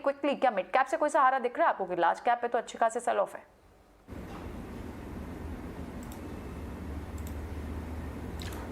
Quickly, क्या mid cap से कोई सहारा दिख रहा है आपको कि लार्ज कैप पे तो अच्छे खासे सेल ऑफ है?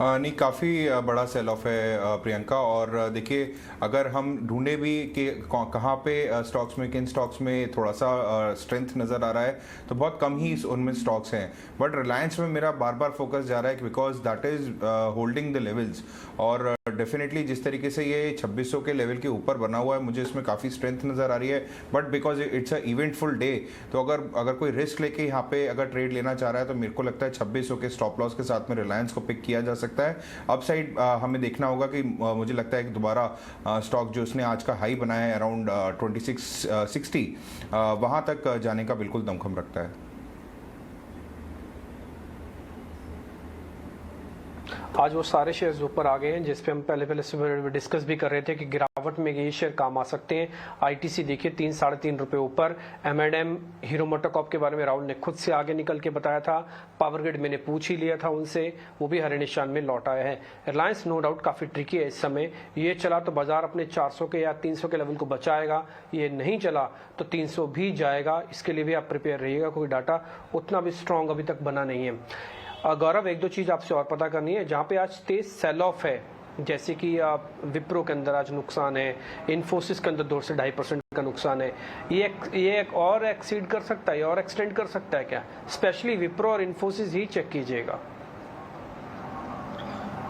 नहीं, काफ़ी बड़ा सेल ऑफ है प्रियंका। और देखिए, अगर हम ढूंढे भी कि कहाँ पे स्टॉक्स में, किन स्टॉक्स में थोड़ा सा स्ट्रेंथ नज़र आ रहा है, तो बहुत कम ही उनमें स्टॉक्स हैं। बट रिलायंस में मेरा बार बार फोकस जा रहा है because that is holding the levels. और डेफिनेटली जिस तरीके से ये 2600 के लेवल के ऊपर बना हुआ है, मुझे इसमें काफ़ी स्ट्रेंथ नज़र आ रही है। But because it's a eventful day, तो अगर कोई रिस्क लेके यहाँ पे अगर ट्रेड लेना चाह रहा है, तो मेरे को लगता है 2600 के स्टॉप लॉस के साथ में रिलायंस को पिक किया जा सकता है। अपसाइड हमें देखना होगा कि मुझे लगता है कि दोबारा स्टॉक जो उसने आज का हाई बनाया है अराउंड 2660, वहाँ तक जाने का बिल्कुल दमखम रखता है। आज वो सारे शेयर्स ऊपर आ गए हैं जिस पे हम पहले डिस्कस भी कर रहे थे कि गिरावट में ये शेयर काम आ सकते हैं। आईटीसी देखिए 3-3.5 रुपए ऊपर। एमएनएम, हीरो मोटोकॉर्प के बारे में राहुल ने खुद से आगे निकल के बताया था। पावर ग्रिड मैंने पूछ ही लिया था उनसे, वो भी हरे निशान में लौट आए हैं। रिलायंस नो डाउट काफी ट्रिकी है इस समय। ये चला तो बाजार अपने 400 के या 300 के लेवल को बचाएगा, ये नहीं चला तो 300 भी जाएगा। इसके लिए भी आप प्रिपेयर रहिएगा, कोई डाटा उतना भी स्ट्रांग अभी तक बना नहीं है। गौरव, एक दो चीज आपसे और पता करनी है। जहां पे आज तेज सेल ऑफ है, जैसे कि विप्रो के अंदर आज नुकसान है, इन्फोसिस के अंदर 2 से 2.5% का नुकसान है, ये एक और एक्सीड कर सकता है और एक्सटेंड कर सकता है क्या? स्पेशली विप्रो और इन्फोसिस ही चेक कीजिएगा।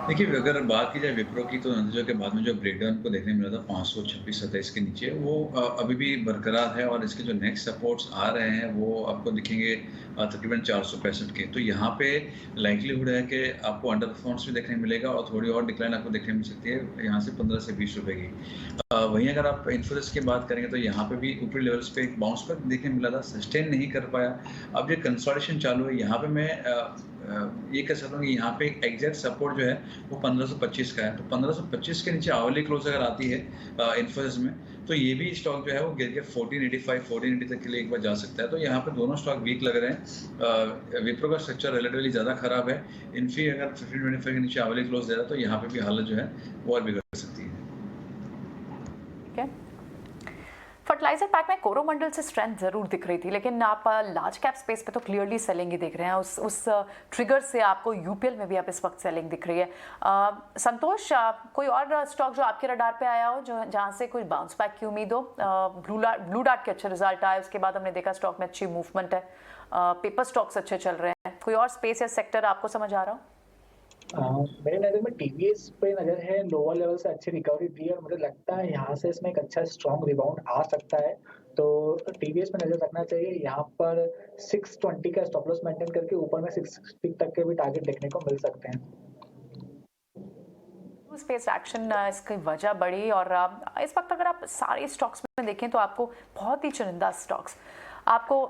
देखिए, अगर बात की जाए विप्रो की, तो नतीजों के बाद में जो ब्रेकडाउन को देखने मिला था 526-27 के नीचे, वो अभी भी बरकरार है। और इसके जो नेक्स्ट सपोर्ट्स आ रहे हैं वो आपको दिखेंगे तकरीबन 465 के। तो यहाँ पे लाइकलीहुड है कि आपको अंडर परफॉर्मेंस भी देखने मिलेगा और थोड़ी और डिक्लाइन आपको देखने मिल सकती है यहाँ से 15 से 20 रुपए की। वहीं अगर आप इन्फोसिस की बात करेंगे तो यहाँ पे भी ऊपरी लेवल्स पे एक बाउंस बैक देखने मिला था, सस्टेन नहीं कर पाया। अब ये कंसोलिडेशन चालू है। यहाँ पे मैं ये कह सकता हूँ कि यहाँ पे एक एग्जैक्ट सपोर्ट जो है वो 1525 का है। तो 1525 के नीचे आवरली क्लोज अगर आती है इन्फोसिस में, तो ये भी स्टॉक जो है वो गिर के 1485 1480 तक के लिए एक बार जा सकता है। तो यहाँ पे दोनों स्टॉक वीक लग रहे हैं। विप्रो का स्ट्रक्चर रिलेटिवली ज़्यादा खराब है। इन्फी अगर 1525 के नीचे आवरली क्लोज दे रहा है तो यहाँ पे भी हालत जो है वो और बिगड़ सकती है। फर्टिलाइजर पैक में कोरोमंडल से स्ट्रेंथ जरूर दिख रही थी, लेकिन आप लार्ज कैप स्पेस पे तो क्लियरली सेलिंग ही दिख रहे हैं। उस ट्रिगर से आपको यूपीएल में भी आप इस वक्त सेलिंग दिख रही है। संतोष, कोई और स्टॉक जो आपके रडार पे आया हो जो जहां से कोई बाउंस बैक की उम्मीद हो? ब्लू डार्ट के अच्छे रिजल्ट आए, उसके बाद हमने देखा स्टॉक में अच्छी मूवमेंट है, पेपर स्टॉक्स अच्छे चल रहे हैं। कोई और स्पेस या सेक्टर आपको समझ आ रहा हो? मेरे नजर में टीवीएस पे नजर है, लोअर लेवल से अच्छी रिकवरी दी है और मुझे लगता है यहाँ से इसमें एक अच्छा स्ट्रॉन्ग रिबाउंड आ सकता है। तो टीवीएस पे नजर रखना चाहिए। यहाँ पर 620 का स्टॉप लॉस मेंटेन करके ऊपर में 660 तक के भी टारगेट देखने को मिल सकते हैं। स्पेस एक्शन इसकी वजह बढ़ी, और इस वक्त अगर आप सारे स्टॉक्स में देखें तो आपको बहुत ही चुनिंदा स्टॉक्स, आपको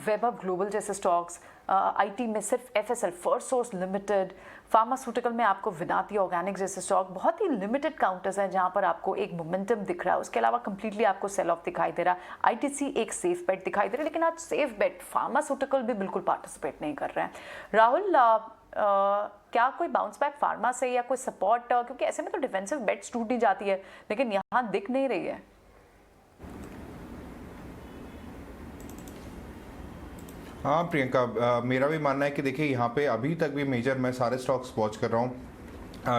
वैभव ग्लोबल जैसे स्टॉक्स, आईटी में सिर्फ एफएसएल फर्स्टसोर्स लिमिटेड, फार्मास्यूटिकल में आपको विनाती ऑर्गेनिक जैसे स्टॉक, बहुत ही लिमिटेड काउंटर्स हैं जहां पर आपको एक मोमेंटम दिख रहा है। उसके अलावा कंप्लीटली आपको सेल ऑफ दिखाई दे रहा है। आईटीसी एक सेफ बेट दिखाई दे रहा है, लेकिन आज सेफ बेट फार्मास्यूटिकल भी बिल्कुल पार्टिसिपेट नहीं कर रहे हैं। राहुल, क्या कोई बाउंस बैक फार्मा से या कोई सपोर्ट, क्योंकि ऐसे में तो डिफेंसिव बेट्स टूट नहीं जाती है, लेकिन यहाँ दिख नहीं रही है। हाँ प्रियंका, मेरा भी मानना है कि देखिए यहाँ पे अभी तक भी मेजर मैं सारे स्टॉक्स वॉच कर रहा हूँ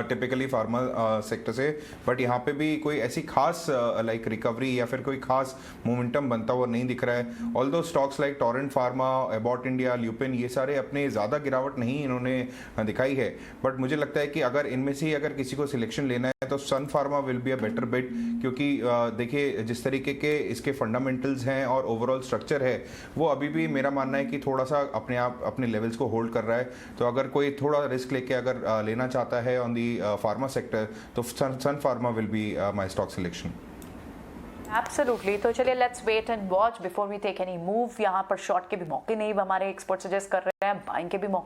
टिपिकली फार्मा सेक्टर से, बट यहाँ पे भी कोई ऐसी खास लाइक रिकवरी या फिर कोई खास मोमेंटम बनता हुआ नहीं दिख रहा है। Although stocks like Torrent pharma, Abbott India, lupin, ये सारे अपने ज़्यादा गिरावट नहीं इन्होंने दिखाई है। बट मुझे लगता है कि अगर इनमें से ही अगर किसी को सिलेक्शन लेना है तो Sun Pharma will be a better bit, क्योंकि देखिए जिस तरीके के इसके फंडामेंटल्स हैं और ओवरऑल स्ट्रक्चर है वो अभी भी मेरा मानना है कि थोड़ा सा अपने आप अपने लेवल्स को होल्ड कर रहा है। तो अगर कोई थोड़ा रिस्क लेके अगर लेना चाहता है ऑन दी फार्मा सेक्टर तो Sun Pharma will be my stock selection. Absolutely. तो चलिए let's wait and watch before we take any move. यहाँ पर शॉर्ट के भी मौके नहीं हमारे एक्सपर्ट सजेस्ट कर रहे हैं, बाइंग के भी मौके